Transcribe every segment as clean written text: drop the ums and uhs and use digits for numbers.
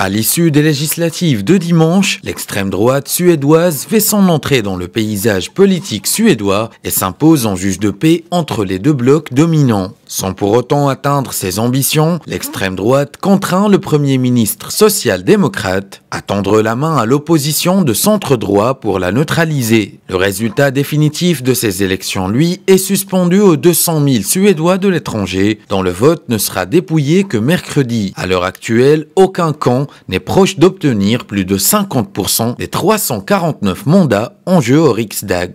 À l'issue des législatives de dimanche, l'extrême droite suédoise fait son entrée dans le paysage politique suédois et s'impose en juge de paix entre les deux blocs dominants. Sans pour autant atteindre ses ambitions, l'extrême droite contraint le Premier ministre social-démocrate à tendre la main à l'opposition de centre-droit pour la neutraliser. Le résultat définitif de ces élections, lui, est suspendu aux 200 000 Suédois de l'étranger, dont le vote ne sera dépouillé que mercredi. À l'heure actuelle, aucun camp n'est proche d'obtenir plus de 50% des 349 mandats en jeu au Riksdag.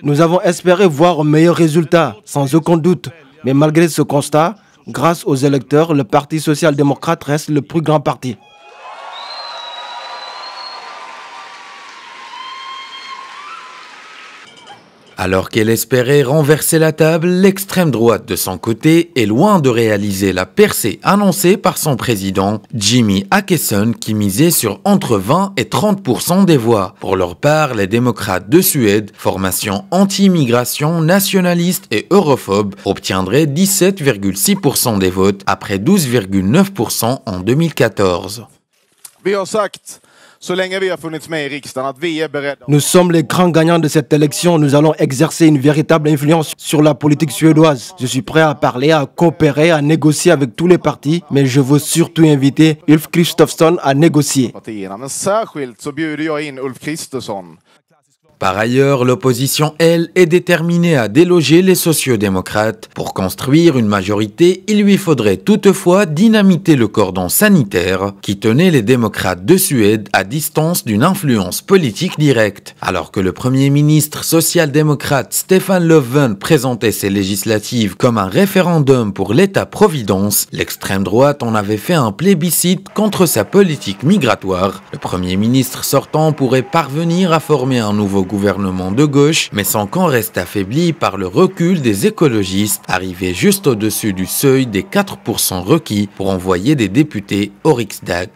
Nous avons espéré voir un meilleur résultat, sans aucun doute. Mais malgré ce constat, grâce aux électeurs, le Parti social-démocrate reste le plus grand parti. Alors qu'elle espérait renverser la table, l'extrême droite de son côté est loin de réaliser la percée annoncée par son président, Jimmie Åkesson, qui misait sur entre 20 et 30% des voix. Pour leur part, les démocrates de Suède, formation anti-immigration, nationaliste et europhobe, obtiendraient 17,6% des votes après 12,9% en 2014. Nous sommes les grands gagnants de cette élection. Nous allons exercer une véritable influence sur la politique suédoise. Je suis prêt à parler, à coopérer, à négocier avec tous les partis, mais je veux surtout inviter Ulf Kristersson à négocier. Par ailleurs, l'opposition, elle, est déterminée à déloger les sociodémocrates. Pour construire une majorité, il lui faudrait toutefois dynamiter le cordon sanitaire qui tenait les démocrates de Suède à distance d'une influence politique directe. Alors que le Premier ministre social-démocrate Stefan Löfven présentait ces législatives comme un référendum pour l'État-providence, l'extrême droite en avait fait un plébiscite contre sa politique migratoire. Le Premier ministre sortant pourrait parvenir à former un nouveau gouvernement de gauche, mais son camp reste affaibli par le recul des écologistes, arrivés juste au-dessus du seuil des 4% requis pour envoyer des députés au Riksdag.